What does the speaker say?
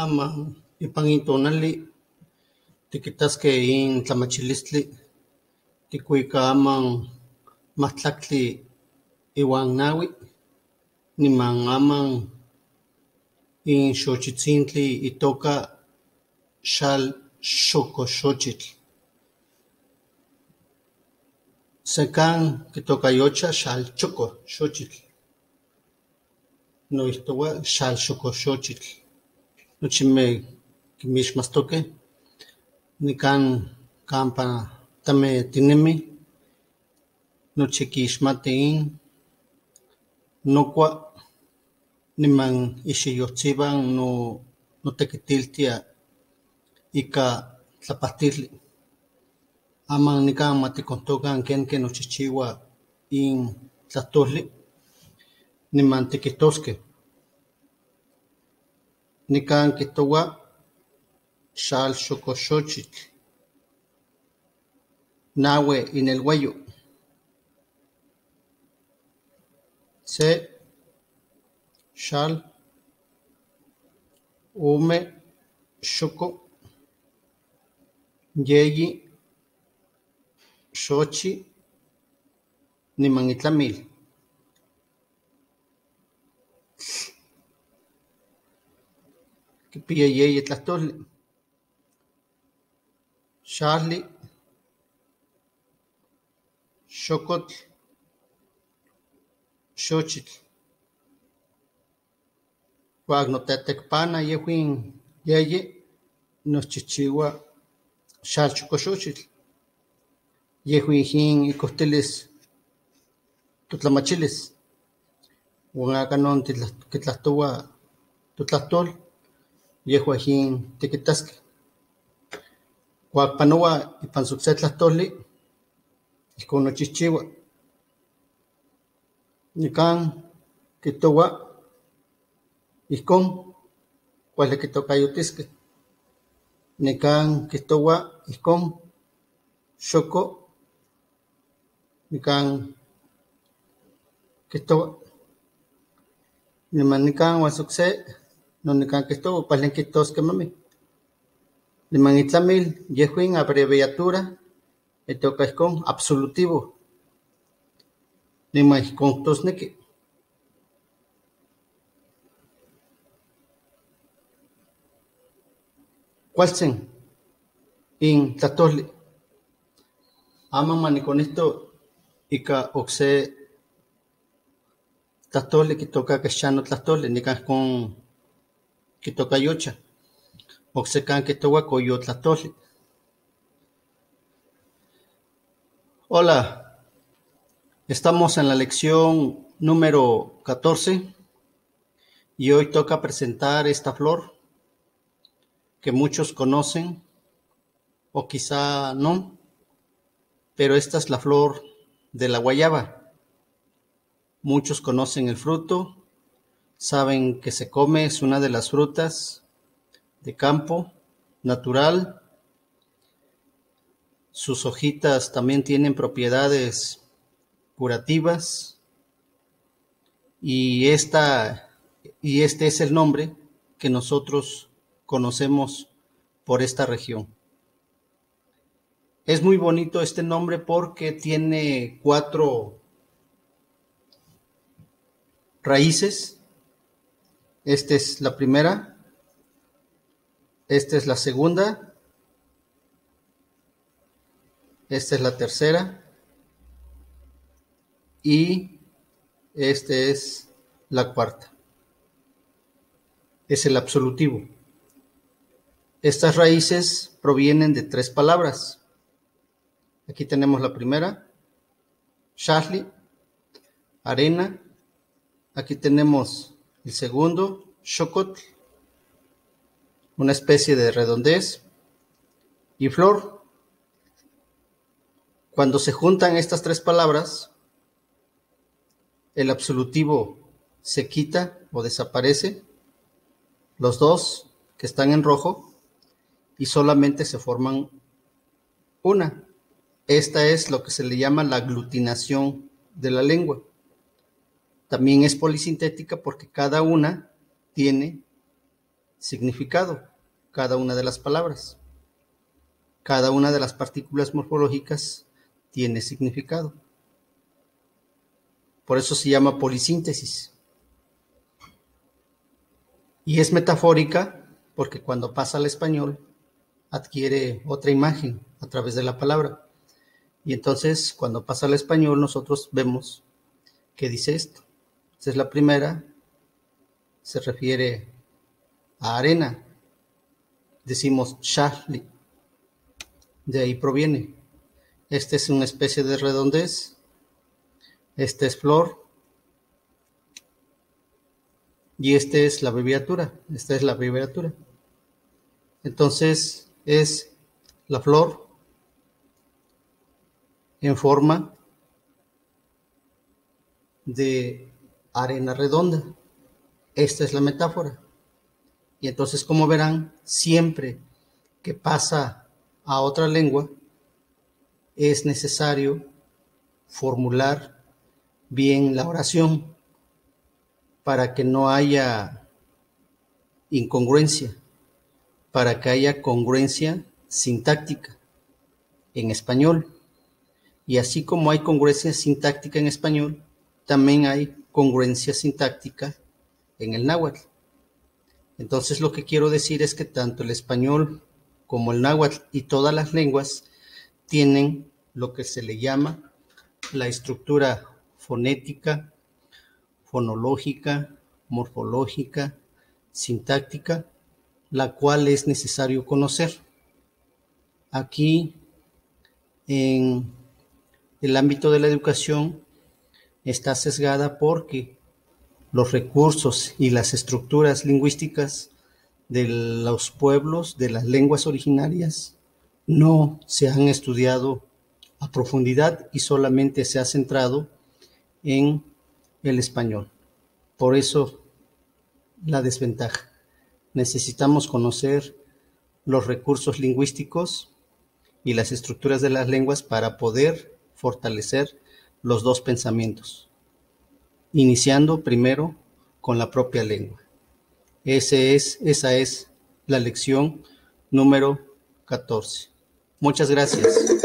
ama ipangintonali tikitasque in tlamachilistli tikuika aman mahtlactli iuan naui niman aman in xochitzintli itoka xalxocoxochitl. Secan kitocayocha xalchocoxochitl. Noihtoua xalxocoxochitl. Nochimeh quimixmastoqueh nican campa tame tinemi nochi quixmati in nocua niman ixiyohtziban notequitiltia ica tlapahtili. Aman nican maticontocan ken nochihchiua in tlahtoli niman tiquihtosqueh. Nican quihtoua xalxocoxochitl. Nahue inelhuayo. Se, xal, ome, xoco, yeyi, xochi, niman itlamil. Quipia yeyi tlahtoli. Xali, xocotl, xochitl. Cuac notetecpana yehuin yeyi nochihchiua xalxocoxochitl. Yehuin jin icohtilis totlamachilis. Uan acanon quitlahtoua totlahtol yehua jin tiquitasqueh. Cuac panoua ipan se tlahtoli ihcon nochihchiua. Nican quihtoua ihcon cuali quitocayotisqueh. Nican quihtoua ihcon xoco. Nican quihtoua. Niman nican uan ocse non nican quihtoua cuali quihtosqueh mamih. Niman itlamil yehuin abreviatura itoca ihcon absolutivo. Niman ihcon htosnequi. Cualtzin in tlahtoli. Aman maniconihto ica ocse tlahtoli quitoca quexchano tlahtoli nican ihcon quitocayocha. Ocsecan quihtoua coyotlahtoli. Hola, estamos en la lección número 14 y hoy toca presentar esta flor que muchos conocen o quizá no, pero esta es la flor de la guayaba. Muchos conocen el fruto, saben que se come, es una de las frutas de campo, natural. Sus hojitas también tienen propiedades curativas y este es el nombre que nosotros conocemos por esta región. Es muy bonito este nombre porque tiene 4 raíces. Esta es la primera. Esta es la segunda. Esta es la tercera. Y esta es la cuarta. Es el absolutivo. Estas raíces provienen de 3 palabras. Aquí tenemos la primera, xahtli, arena. Aquí tenemos el segundo, xocotl, una especie de redondez, y flor. Cuando se juntan estas 3 palabras, el absolutivo se quita o desaparece, los 2 que están en rojo, y solamente se forman una. Esta es lo que se le llama la aglutinación de la lengua. También es polisintética porque cada una tiene significado, cada una de las palabras. Cada una de las partículas morfológicas tiene significado. Por eso se llama polisíntesis. Y es metafórica porque cuando pasa al español adquiere otra imagen a través de la palabra. Y entonces cuando pasa al español nosotros vemos que dice esto. Esta es la primera, se refiere a arena. Decimos shahli, de ahí proviene. Esta es una especie de redondez. Esta es flor. Y esta es la abreviatura. Esta es la abreviatura. Entonces es la flor en forma de arena redonda. Esta es la metáfora. Y entonces, como verán, siempre que pasa a otra lengua, es necesario formular bien la oración para que no haya incongruencia, para que haya congruencia sintáctica en español. Y así como hay congruencia sintáctica en español, también hay congruencia sintáctica en el náhuatl. Entonces lo que quiero decir es que tanto el español como el náhuatl y todas las lenguas tienen lo que se le llama la estructura fonética, fonológica, morfológica, sintáctica, la cual es necesario conocer. Aquí, en el ámbito de la educación, está sesgada porque los recursos y las estructuras lingüísticas de los pueblos, de las lenguas originarias, no se han estudiado a profundidad y solamente se ha centrado en el español. Por eso la desventaja. Necesitamos conocer los recursos lingüísticos y las estructuras de las lenguas para poder fortalecer los dos pensamientos, iniciando primero con la propia lengua. Esa es la lección número 14. Muchas gracias.